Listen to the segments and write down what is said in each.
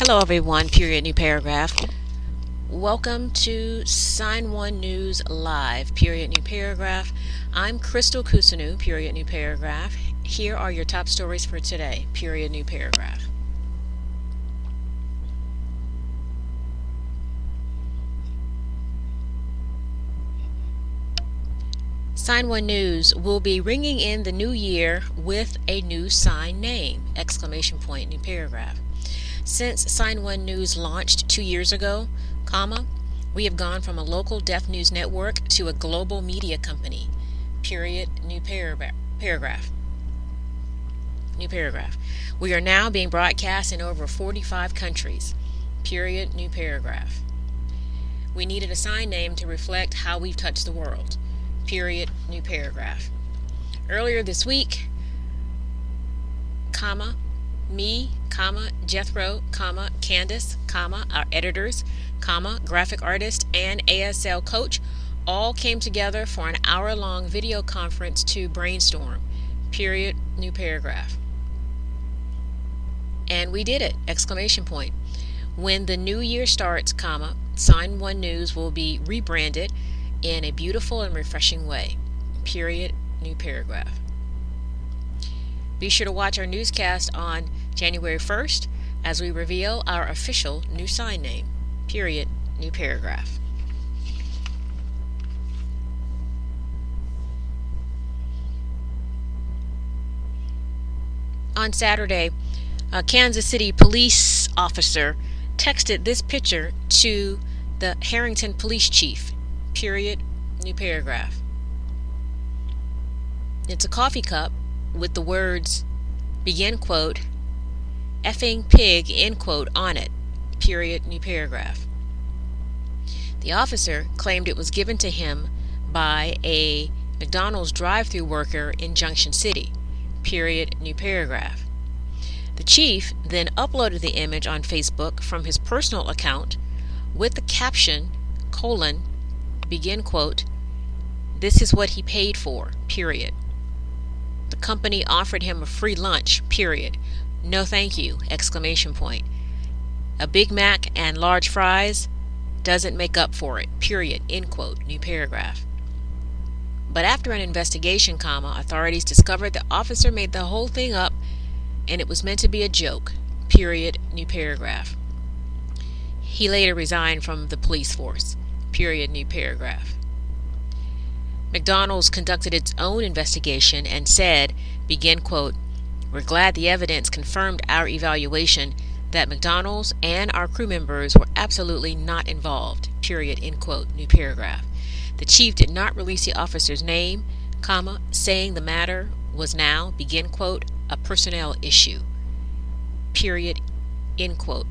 Hello everyone, period, new paragraph. Welcome to Sign1News Live, period, new paragraph. I'm Crystal Kusanu, period, new paragraph. Here are your top stories for today, period, new paragraph. Sign1News will be ringing in the new year with a new sign name, exclamation point, new paragraph. Since Sign1News launched 2 years ago, we have gone from a local deaf news network to a global media company, period, new paragraph. New paragraph. We are now being broadcast in over 45 countries, period, new paragraph. We needed a sign name to reflect how we've touched the world, period, new paragraph. Earlier this week, me, Jethro, Candace, our editors, graphic artist, and ASL coach all came together for an hour-long video conference to brainstorm, period, new paragraph. And we did it, exclamation point. When the new year starts, Sign1News will be rebranded in a beautiful and refreshing way, period, new paragraph. Be sure to watch our newscast on January 1st as we reveal our official new sign name, period, new paragraph. On Saturday, a Kansas City police officer texted this picture to the Harrington police chief, period, new paragraph. It's a coffee cup with the words, begin quote, effing pig, end quote, on it, period, new paragraph. The officer claimed it was given to him by a McDonald's drive-thru worker in Junction City, period, new paragraph. The chief then uploaded the image on Facebook from his personal account with the caption, begin quote, this is what he paid for, period. The company offered him a free lunch, period. No thank you, exclamation point. A Big Mac and large fries doesn't make up for it, period, end quote, new paragraph. But after an investigation, authorities discovered the officer made the whole thing up and it was meant to be a joke, period, new paragraph. He later resigned from the police force, period, new paragraph. McDonald's conducted its own investigation and said, begin quote, we're glad the evidence confirmed our evaluation that McDonald's and our crew members were absolutely not involved, period, end quote, new paragraph. The chief did not release the officer's name, saying the matter was now, begin quote, a personnel issue, period, end quote,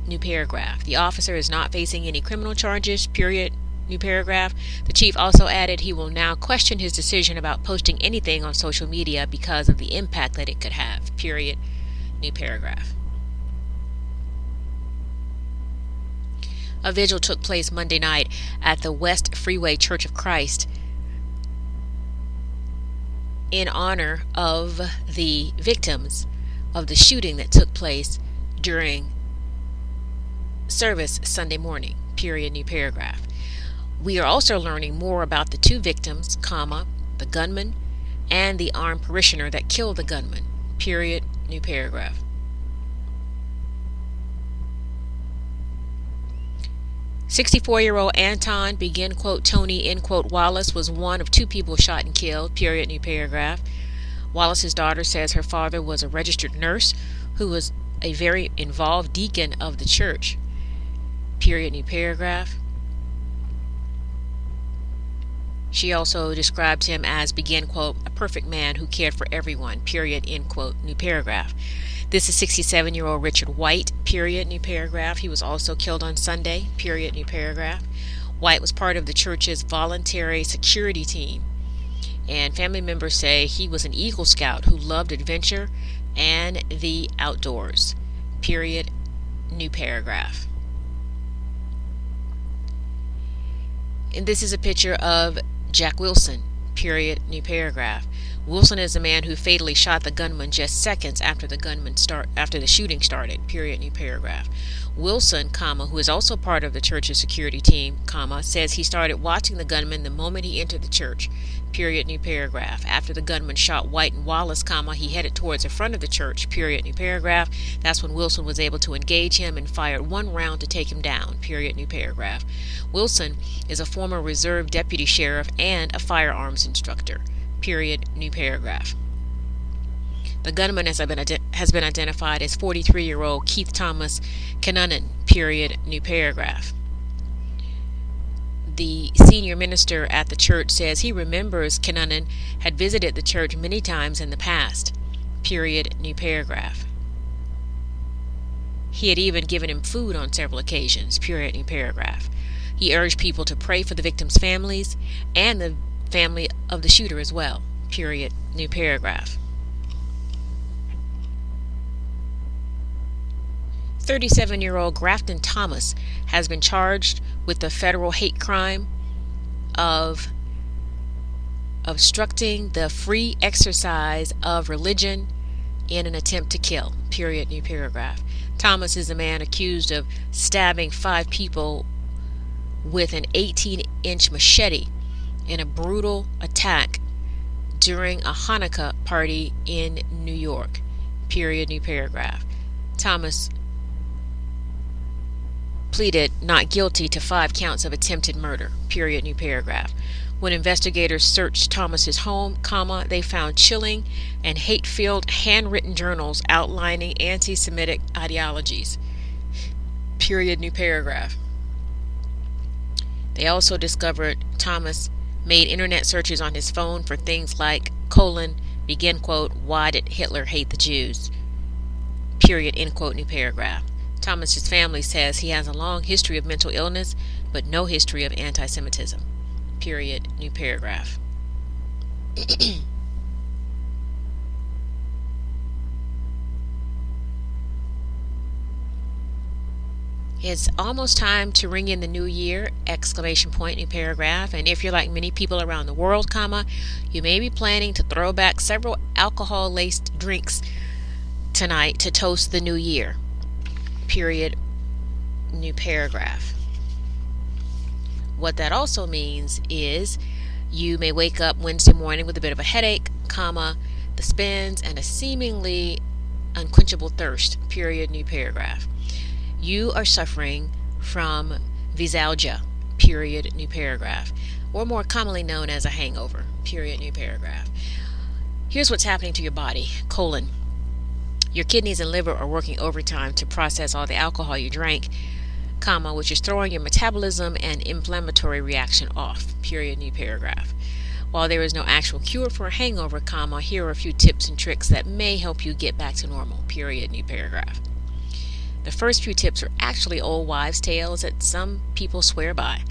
new paragraph. The officer is not facing any criminal charges, period, new paragraph. The chief also added he will now question his decision about posting anything on social media because of the impact that it could have, period, new paragraph. A vigil took place Monday night at the West Freeway Church of Christ in honor of the victims of the shooting that took place during service Sunday morning, period, new paragraph. We are also learning more about the two victims, the gunman and the armed parishioner that killed the gunman, period, new paragraph. "64-year-old Anton, begin quote, Tony, end quote, Wallace was one of two people shot and killed, period, new paragraph. Wallace's daughter says her father was a registered nurse who was a very involved deacon of the church, period, new paragraph. She also described him as, begin quote, a perfect man who cared for everyone, period, end quote, new paragraph. This is 67-year-old Richard White, period, new paragraph. He was also killed on Sunday, period, new paragraph. White was part of the church's voluntary security team, and family members say he was an Eagle Scout who loved adventure and the outdoors, period, new paragraph. And this is a picture of Jack Wilson, period, new paragraph. Wilson is the man who fatally shot the gunman just seconds after the shooting started. Period. New paragraph. Wilson, who is also part of the church's security team, says he started watching the gunman the moment he entered the church. Period. New paragraph. After the gunman shot White and Wallace, he headed towards the front of the church. Period. New paragraph. That's when Wilson was able to engage him and fired one round to take him down. Period. New paragraph. Wilson is a former reserve deputy sheriff and a firearms instructor. Period. New paragraph. The gunman has been identified as 43-year-old Keith Thomas Kinnunen. Period. New paragraph. The senior minister at the church says he remembers Kinnunen had visited the church many times in the past. Period. New paragraph. He had even given him food on several occasions. Period. New paragraph. He urged people to pray for the victims' families and the family of the shooter as well. Period. New paragraph. 37-year-old Grafton Thomas has been charged with the federal hate crime of obstructing the free exercise of religion in an attempt to kill. Period. New paragraph. Thomas is a man accused of stabbing 5 people with an 18-inch machete in a brutal attack during a Hanukkah party in New York. Period. New paragraph. Thomas pleaded not guilty to 5 counts of attempted murder. Period. New paragraph. When investigators searched Thomas's home, they found chilling and hate-filled handwritten journals outlining anti-Semitic ideologies. Period. New paragraph. They also discovered Thomas made internet searches on his phone for things like : begin quote, why did Hitler hate the Jews? Period. End quote. New paragraph. Thomas's family says he has a long history of mental illness, but no history of anti-Semitism. Period. New paragraph. It's almost time to ring in the new year! Exclamation point. New paragraph. And if you're like many people around the world, you may be planning to throw back several alcohol-laced drinks tonight to toast the new year. Period. New paragraph. What that also means is you may wake up Wednesday morning with a bit of a headache, the spins, and a seemingly unquenchable thirst. Period. New paragraph. You are suffering from visalgia. Period. New paragraph. Or more commonly known as a hangover. Period. New paragraph. Here's what's happening to your body: your kidneys and liver are working overtime to process all the alcohol you drank, which is throwing your metabolism and inflammatory reaction off. Period. New paragraph. While there is no actual cure for a hangover, here are a few tips and tricks that may help you get back to normal. Period. New paragraph. The first few tips are actually old wives' tales that some people swear by.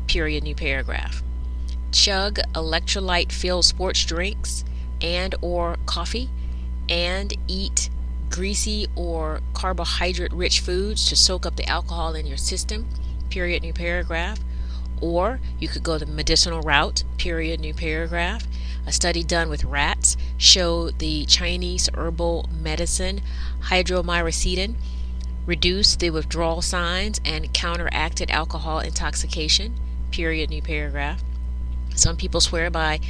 Period. New paragraph. Chug electrolyte-filled sports drinks and or coffee, and eat greasy or carbohydrate-rich foods to soak up the alcohol in your system. Period. New paragraph. Or you could go the medicinal route. Period. New paragraph. A study done with rats showed the Chinese herbal medicine hydromycin reduced the withdrawal signs and counteracted alcohol intoxication. Period. New paragraph. Some people swear by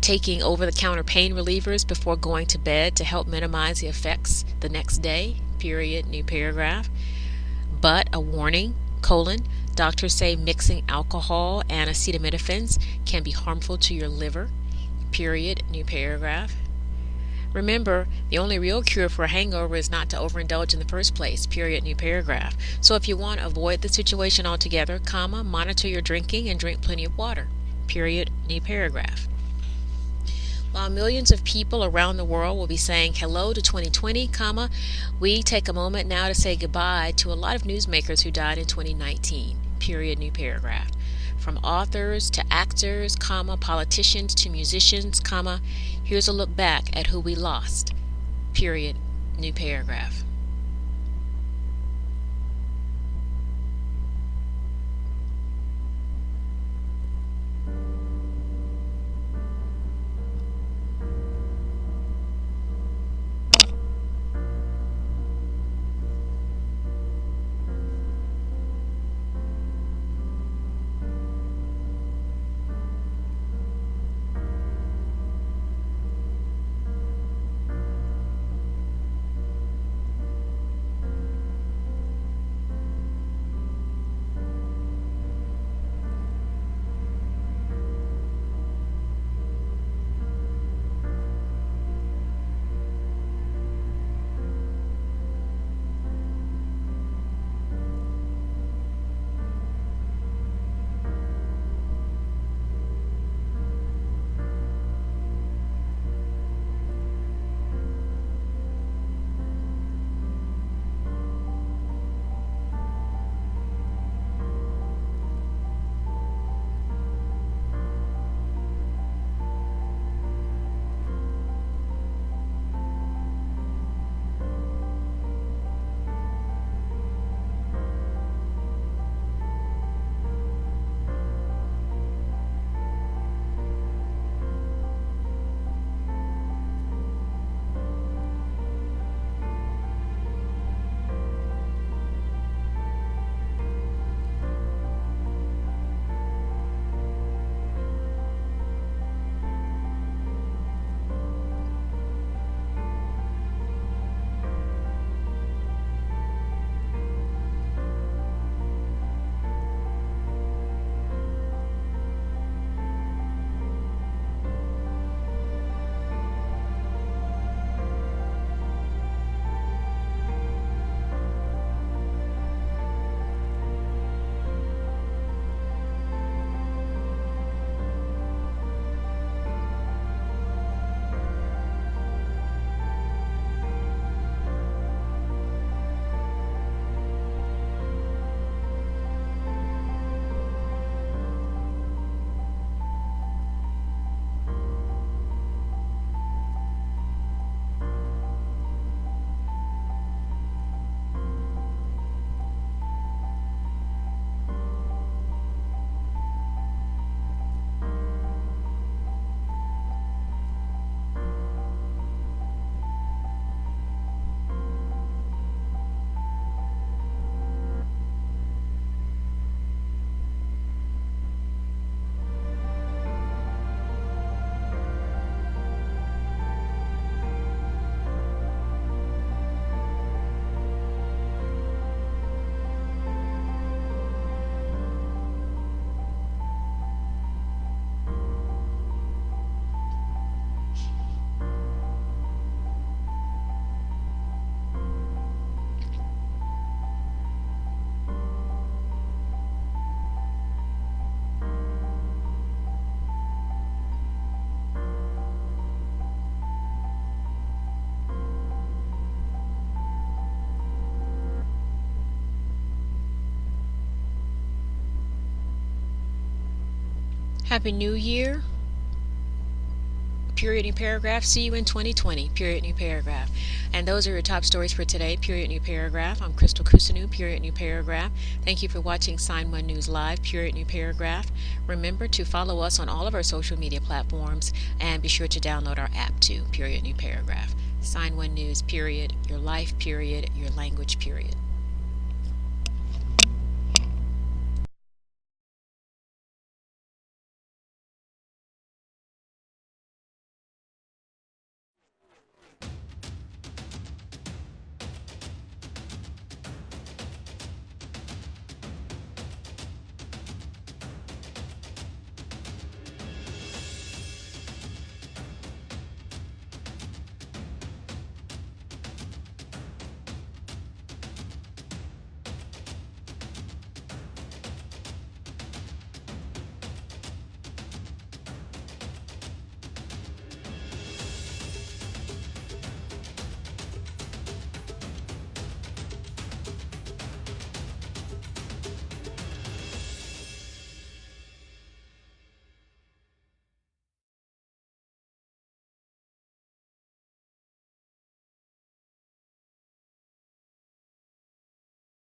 taking over-the-counter pain relievers before going to bed to help minimize the effects the next day. Period. New paragraph. But a warning: doctors say mixing alcohol and acetaminophen can be harmful to your liver. Period. New paragraph. Remember, the only real cure for a hangover is not to overindulge in the first place. Period. New paragraph. So if you want to avoid the situation altogether, monitor your drinking and drink plenty of water. Period. New paragraph. While millions of people around the world will be saying hello to 2020, we take a moment now to say goodbye to a lot of newsmakers who died in 2019. Period. New paragraph. From authors to actors, politicians to musicians, here's a look back at who we lost. Period. New paragraph. Happy New Year. Period, new paragraph. See you in 2020. Period, new paragraph. And those are your top stories for today. Period, new paragraph. I'm Crystal Kusanu. Period, new paragraph. Thank you for watching Sign1News Live. Period, new paragraph. Remember to follow us on all of our social media platforms, and be sure to download our app too. Period, new paragraph. Sign1News. Period. Your life. Period. Your language. Period.